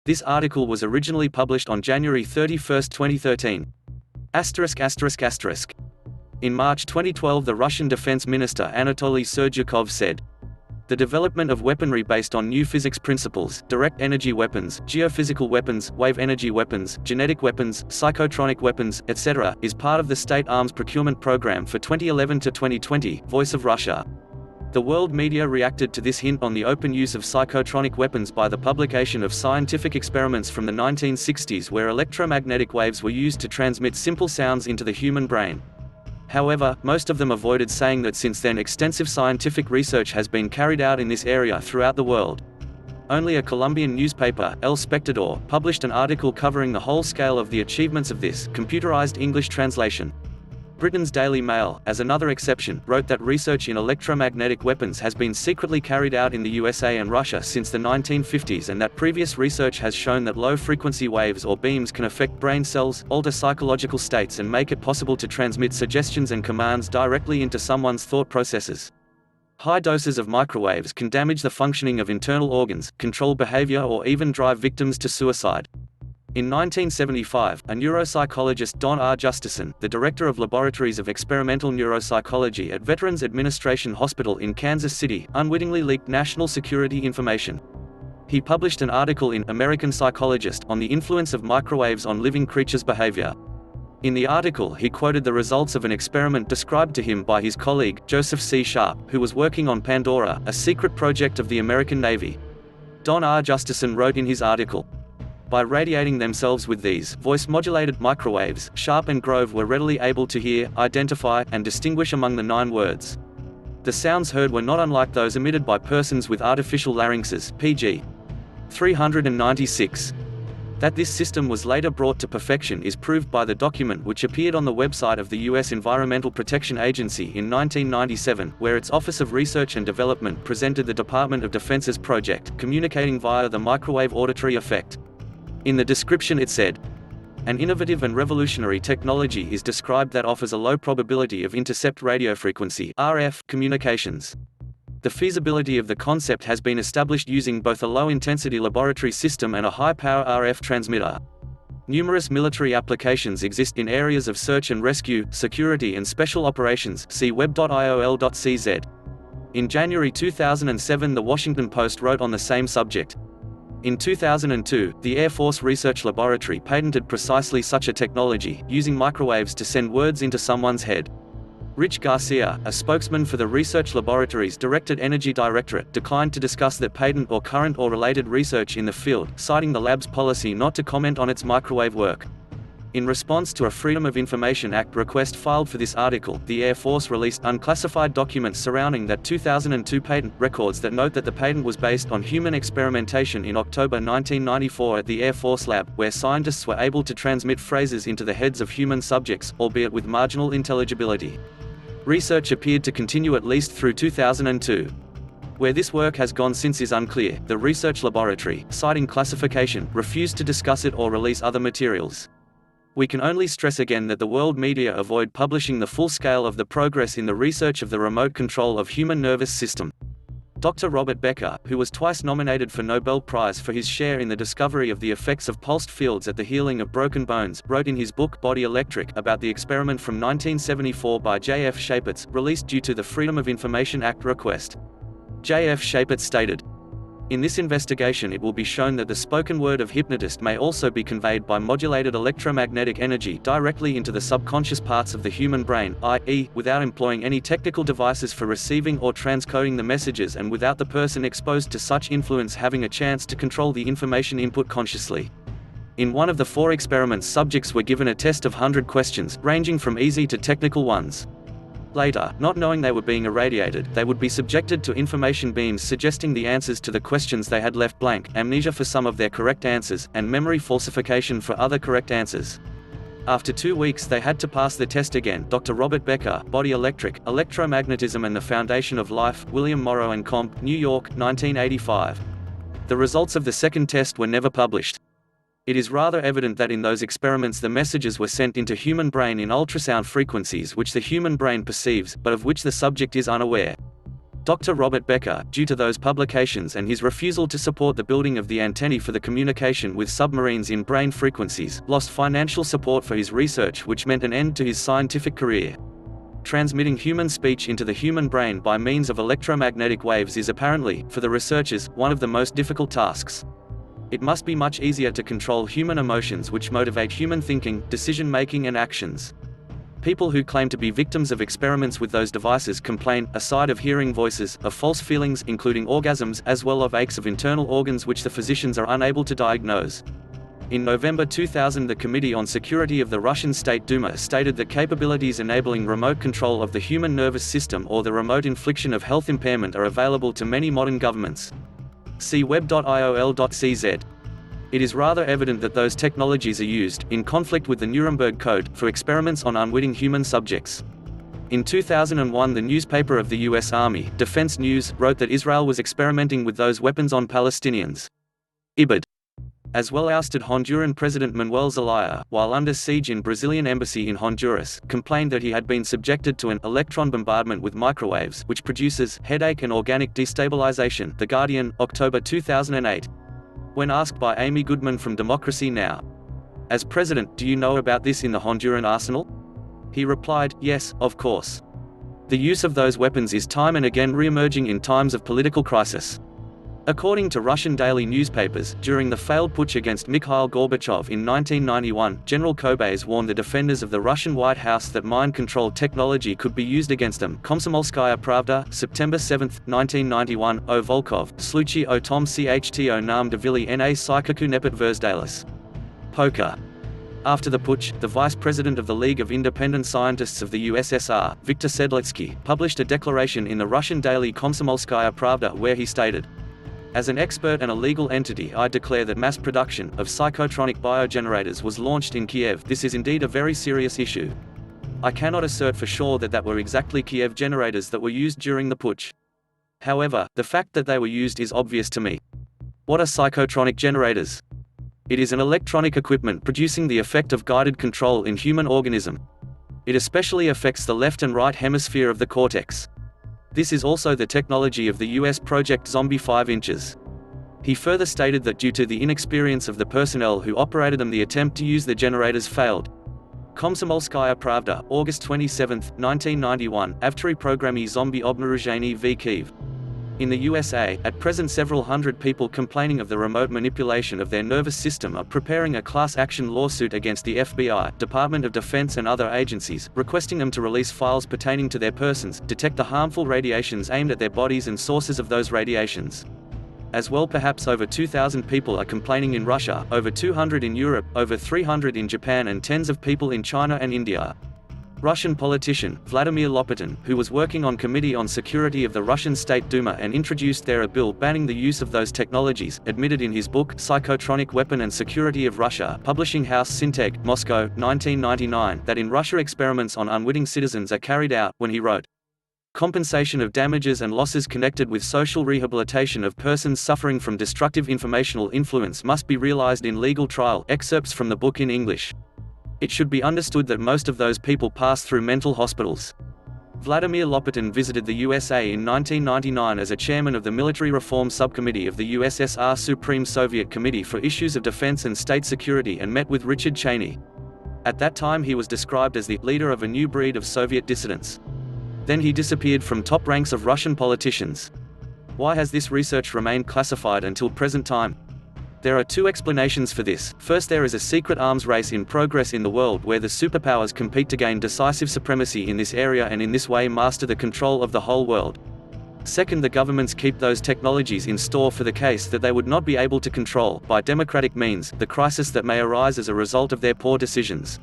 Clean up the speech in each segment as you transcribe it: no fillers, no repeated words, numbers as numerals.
This article was originally published on January 31, 2013. *****. In March 2012, the Russian Defense Minister Anatoly Serdyukov said, "The development of weaponry based on new physics principles, direct energy weapons, geophysical weapons, wave energy weapons, genetic weapons, psychotronic weapons, etc., is part of the State Arms Procurement Program for 2011 to 2020, Voice of Russia." The world media reacted to this hint on the open use of psychotronic weapons by the publication of scientific experiments from the 1960s where electromagnetic waves were used to transmit simple sounds into the human brain. However, most of them avoided saying that since then extensive scientific research has been carried out in this area throughout the world. Only a Colombian newspaper, El Espectador, published an article covering the whole scale of the achievements of this computerized English translation. Britain's Daily Mail, as another exception, wrote that research in electromagnetic weapons has been secretly carried out in the USA and Russia since the 1950s and that previous research has shown that low-frequency waves or beams can affect brain cells, alter psychological states and make it possible to transmit suggestions and commands directly into someone's thought processes. High doses of microwaves can damage the functioning of internal organs, control behavior or even drive victims to suicide. In 1975, a neuropsychologist Don R. Justison, the director of Laboratories of Experimental Neuropsychology at Veterans Administration Hospital in Kansas City, unwittingly leaked national security information. He published an article in American Psychologist on the influence of microwaves on living creatures' behavior. In the article, he quoted the results of an experiment described to him by his colleague, Joseph C. Sharp, who was working on Pandora, a secret project of the American Navy. Don R. Justison wrote in his article, "By radiating themselves with these voice-modulated microwaves, Sharp and Grove were readily able to hear, identify, and distinguish among the 9 words. The sounds heard were not unlike those emitted by persons with artificial larynxes, pg. 396. That this system was later brought to perfection is proved by the document which appeared on the website of the U.S. Environmental Protection Agency in 1997, where its Office of Research and Development presented the Department of Defense's project, communicating via the microwave auditory effect. In the description it said, "An innovative and revolutionary technology is described that offers a low probability of intercept radiofrequency (RF) communications. The feasibility of the concept has been established using both a low-intensity laboratory system and a high-power RF transmitter. Numerous military applications exist in areas of search and rescue, security and special operations. See web.iol.cz." In January 2007, The Washington Post wrote on the same subject. In 2002, the Air Force Research Laboratory patented precisely such a technology, using microwaves to send words into someone's head. Rich Garcia, a spokesman for the research laboratory's Directed Energy Directorate, declined to discuss that patent or current or related research in the field, citing the lab's policy not to comment on its microwave work. In response to a Freedom of Information Act request filed for this article, the Air Force released unclassified documents surrounding that 2002 patent, records that note that the patent was based on human experimentation in October 1994 at the Air Force Lab, where scientists were able to transmit phrases into the heads of human subjects, albeit with marginal intelligibility. Research appeared to continue at least through 2002. Where this work has gone since is unclear. The research laboratory, citing classification, refused to discuss it or release other materials. We can only stress again that the world media avoid publishing the full scale of the progress in the research of the remote control of human nervous system. Dr. Robert Becker, who was twice nominated for Nobel Prize for his share in the discovery of the effects of pulsed fields at the healing of broken bones, wrote in his book Body Electric about the experiment from 1974 by J. F. Shapitz, released due to the Freedom of Information Act request. J. F. Shapitz stated, "In this investigation it will be shown that the spoken word of hypnotist may also be conveyed by modulated electromagnetic energy directly into the subconscious parts of the human brain, i.e., without employing any technical devices for receiving or transcoding the messages and without the person exposed to such influence having a chance to control the information input consciously." In one of the 4 experiments, subjects were given a test of 100 questions, ranging from easy to technical ones. Later, not knowing they were being irradiated, they would be subjected to information beams suggesting the answers to the questions they had left blank, amnesia for some of their correct answers, and memory falsification for other correct answers. After 2 weeks they had to pass the test again. Dr. Robert Becker, Body Electric, Electromagnetism and the Foundation of Life, William Morrow and Comp, New York, 1985. The results of the second test were never published. It is rather evident that in those experiments the messages were sent into human brain in ultrasound frequencies which the human brain perceives, but of which the subject is unaware. Dr. Robert Becker, due to those publications and his refusal to support the building of the antennae for the communication with submarines in brain frequencies, lost financial support for his research, which meant an end to his scientific career. Transmitting human speech into the human brain by means of electromagnetic waves is apparently, for the researchers, one of the most difficult tasks. It must be much easier to control human emotions which motivate human thinking, decision-making and actions. People who claim to be victims of experiments with those devices complain, aside of hearing voices, of false feelings including orgasms, as well as aches of internal organs which the physicians are unable to diagnose. In November 2000, the Committee on Security of the Russian State Duma stated that capabilities enabling remote control of the human nervous system or the remote infliction of health impairment are available to many modern governments. See web.iol.cz. It is rather evident that those technologies are used, in conflict with the Nuremberg Code, for experiments on unwitting human subjects. In 2001, the newspaper of the U.S. Army, Defense News, wrote that Israel was experimenting with those weapons on Palestinians. Ibid. As well, ousted Honduran President Manuel Zelaya, while under siege in Brazilian embassy in Honduras, complained that he had been subjected to an electron bombardment with microwaves, which produces headache and organic destabilization. The Guardian, October 2008. When asked by Amy Goodman from Democracy Now! As president, do you know about this in the Honduran arsenal? He replied, yes, of course. The use of those weapons is time and again re-emerging in times of political crisis. According to Russian daily newspapers, during the failed putsch against Mikhail Gorbachev in 1991, General Kobayash warned the defenders of the Russian White House that mind-control technology could be used against them. Komsomolskaya Pravda, September 7, 1991. O Volkov, Sluchy o tom chto nam devili na psychoku nepet verzdalis. Poker. After the putsch, the vice president of the League of Independent Scientists of the USSR, Viktor Sedlitsky, published a declaration in the Russian daily Komsomolskaya Pravda where he stated, "As an expert and a legal entity, I declare that mass production of psychotronic biogenerators was launched in Kiev. This is indeed a very serious issue. I cannot assert for sure that were exactly Kiev generators that were used during the putsch. However, the fact that they were used is obvious to me. What are psychotronic generators? It is an electronic equipment producing the effect of guided control in human organism. It especially affects the left and right hemisphere of the cortex. This is also the technology of the US Project Zombie 5 inches." He further stated that due to the inexperience of the personnel who operated them, the attempt to use the generators failed. Komsomolskaya Pravda, August 27, 1991, Avtory Programy Zombie Obnaruzheny v Kiev. In the USA, at present several hundred people complaining of the remote manipulation of their nervous system are preparing a class action lawsuit against the FBI, Department of Defense and other agencies, requesting them to release files pertaining to their persons, detect the harmful radiations aimed at their bodies and sources of those radiations. As well, perhaps over 2,000 people are complaining in Russia, over 200 in Europe, over 300 in Japan and tens of people in China and India. Russian politician, Vladimir Lopatin, who was working on Committee on Security of the Russian State Duma and introduced there a bill banning the use of those technologies, admitted in his book, Psychotronic Weapon and Security of Russia, publishing house Synteg, Moscow, 1999, that in Russia experiments on unwitting citizens are carried out, when he wrote, "Compensation of damages and losses connected with social rehabilitation of persons suffering from destructive informational influence must be realized in legal trial." Excerpts from the book in English. It should be understood that most of those people pass through mental hospitals. Vladimir Lopatin visited the USA in 1999 as a chairman of the Military Reform Subcommittee of the USSR Supreme Soviet Committee for Issues of Defense and State Security and met with Richard Cheney. At that time he was described as the leader of a new breed of Soviet dissidents. Then he disappeared from top ranks of Russian politicians. Why has this research remained classified until present time? There are two explanations for this. First, there is a secret arms race in progress in the world where the superpowers compete to gain decisive supremacy in this area and in this way master the control of the whole world. Second, the governments keep those technologies in store for the case that they would not be able to control, by democratic means, the crisis that may arise as a result of their poor decisions.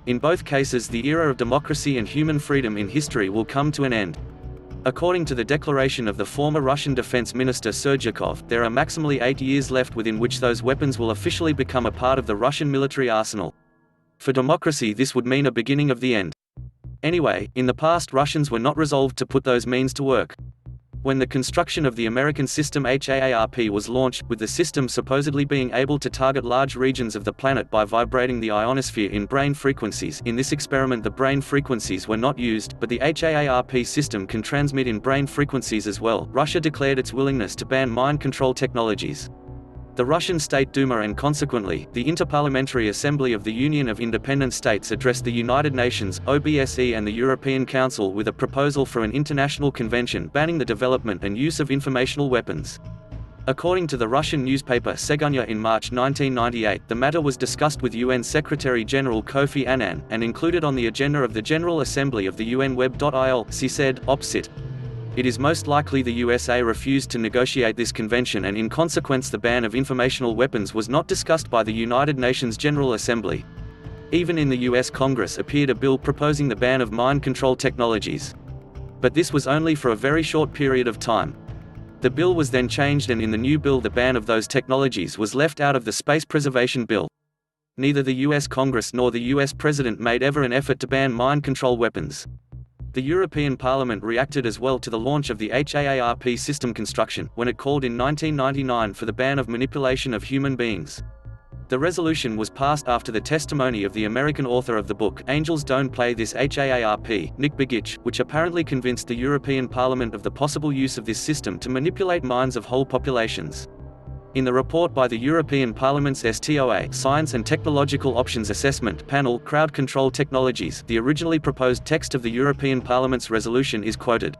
In both cases, the era of democracy and human freedom in history will come to an end. According to the declaration of the former Russian Defense Minister Sergeyakov, there are maximally 8 years left within which those weapons will officially become a part of the Russian military arsenal. For democracy, this would mean a beginning of the end. Anyway, in the past Russians were not resolved to put those means to work. When the construction of the American system HAARP was launched, with the system supposedly being able to target large regions of the planet by vibrating the ionosphere in brain frequencies. In this experiment the brain frequencies were not used, but the HAARP system can transmit in brain frequencies as well. Russia declared its willingness to ban mind control technologies. The Russian State Duma and consequently, the Interparliamentary Assembly of the Union of Independent States addressed the United Nations, OBSE and the European Council with a proposal for an international convention banning the development and use of informational weapons. According to the Russian newspaper Siguenos in March 1998, the matter was discussed with UN Secretary-General Kofi Annan, and included on the agenda of the General Assembly of the UN Web.il, she said, opsit. It is most likely the USA refused to negotiate this convention and in consequence the ban of informational weapons was not discussed by the United Nations General Assembly. Even in the US Congress appeared a bill proposing the ban of mind control technologies. But this was only for a very short period of time. The bill was then changed and in the new bill the ban of those technologies was left out of the Space Preservation Bill. Neither the US Congress nor the US President made ever an effort to ban mind control weapons. The European Parliament reacted as well to the launch of the HAARP system construction, when it called in 1999 for the ban of manipulation of human beings. The resolution was passed after the testimony of the American author of the book, Angels Don't Play This HAARP, Nick Begich, which apparently convinced the European Parliament of the possible use of this system to manipulate minds of whole populations. In the report by the European Parliament's STOA Science and Technological Options Assessment Panel Crowd Control Technologies, the originally proposed text of the European Parliament's resolution is quoted.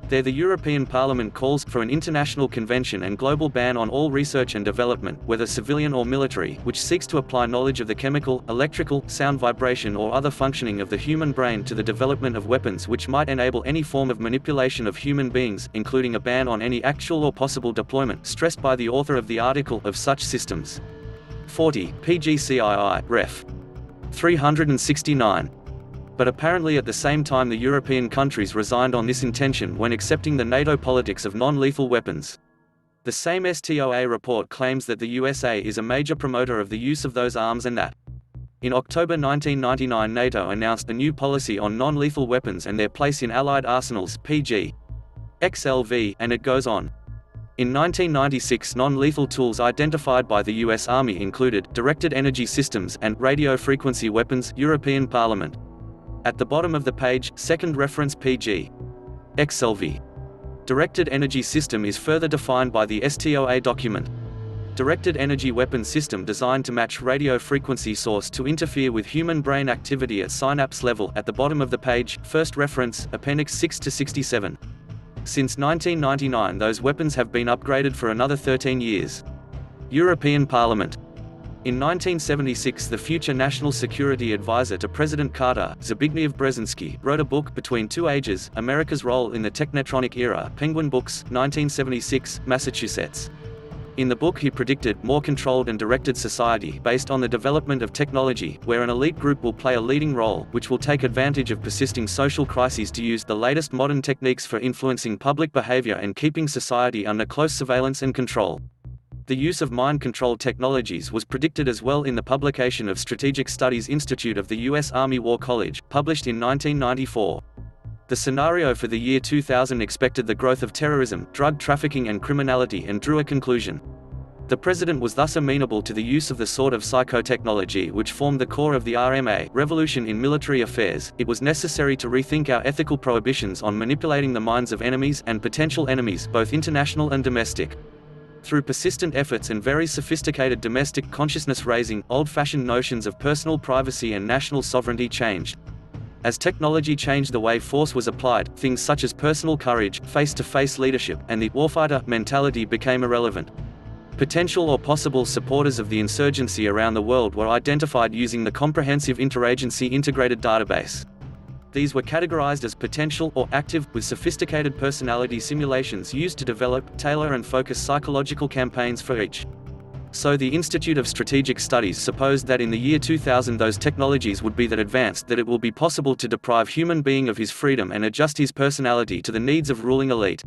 There the European Parliament calls for an international convention and global ban on all research and development, whether civilian or military, which seeks to apply knowledge of the chemical, electrical, sound vibration or other functioning of the human brain to the development of weapons which might enable any form of manipulation of human beings, including a ban on any actual or possible deployment, stressed by the author of the article, of such systems. 40, PGCII, Ref. 369. But apparently at the same time the European countries resigned on this intention when accepting the NATO politics of non-lethal weapons. The same STOA report claims that the USA is a major promoter of the use of those arms and that in October 1999 NATO announced a new policy on non-lethal weapons and their place in Allied arsenals, PG. XLV, and it goes on. In 1996 non-lethal tools identified by the US Army included directed energy systems and radio frequency weapons, European Parliament. At the bottom of the page, second reference PG. XLV. Directed energy system is further defined by the STOA document. Directed energy weapon system designed to match radio frequency source to interfere with human brain activity at synapse level. At the bottom of the page, first reference, Appendix 6 to 67. Since 1999 those weapons have been upgraded for another 13 years. European Parliament. In 1976 the future National Security Advisor to President Carter, Zbigniew Brzezinski, wrote a book, Between Two Ages, America's Role in the Technotronic Era, Penguin Books, 1976, Massachusetts. In the book he predicted more controlled and directed society based on the development of technology, where an elite group will play a leading role, which will take advantage of persisting social crises to use the latest modern techniques for influencing public behavior and keeping society under close surveillance and control. The use of mind control technologies was predicted as well in the publication of Strategic Studies Institute of the U.S. Army War College, published in 1994. The scenario for the year 2000 expected the growth of terrorism, drug trafficking and criminality and drew a conclusion. The president was thus amenable to the use of the sort of psychotechnology which formed the core of the RMA revolution in military affairs. It was necessary to rethink our ethical prohibitions on manipulating the minds of enemies and potential enemies, both international and domestic. Through persistent efforts and very sophisticated domestic consciousness-raising, old-fashioned notions of personal privacy and national sovereignty changed. As technology changed the way force was applied, things such as personal courage, face-to-face leadership, and the warfighter mentality became irrelevant. Potential or possible supporters of the insurgency around the world were identified using the Comprehensive Interagency Integrated Database. These were categorized as potential or active, with sophisticated personality simulations used to develop, tailor and focus psychological campaigns for each. So the Institute of Strategic Studies supposed that in the year 2000 those technologies would be that advanced that it will be possible to deprive human being of his freedom and adjust his personality to the needs of ruling elite.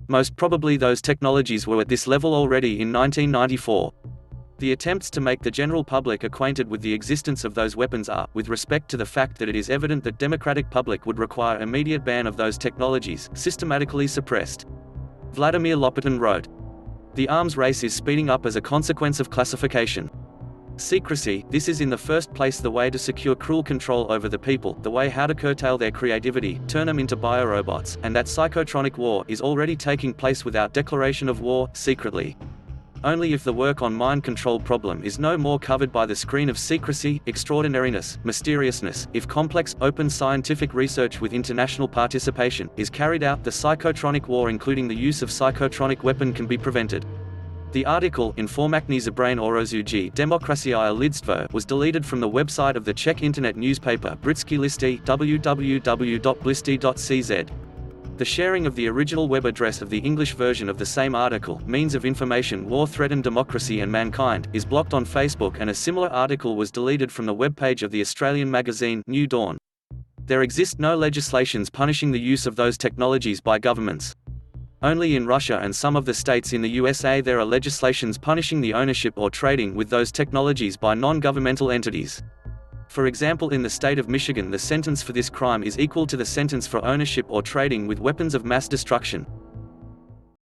Most probably those technologies were at this level already in 1994. The attempts to make the general public acquainted with the existence of those weapons are, with respect to the fact that it is evident that democratic public would require immediate ban of those technologies, systematically suppressed. Vladimir Lopatin wrote, "The arms race is speeding up as a consequence of classification. Secrecy, this is in the first place the way to secure cruel control over the people, the way how to curtail their creativity, turn them into biorobots, and that psychotronic war is already taking place without declaration of war, secretly. Only if the work on mind control problem is no more covered by the screen of secrecy, extraordinariness, mysteriousness, if complex, open scientific research with international participation is carried out, the psychotronic war including the use of psychotronic weapon can be prevented." The article, Informační zbraň ohrožující demokracii a lidstvo, was deleted from the website of the Czech internet newspaper Britský listy, www.blisty.cz. The sharing of the original web address of the English version of the same article, Means of Information War Threaten Democracy and Mankind, is blocked on Facebook, and a similar article was deleted from the webpage of the Australian magazine, New Dawn. There exist no legislations punishing the use of those technologies by governments. Only in Russia and some of the states in the USA there are legislations punishing the ownership or trading with those technologies by non-governmental entities. For example, in the state of Michigan the sentence for this crime is equal to the sentence for ownership or trading with weapons of mass destruction.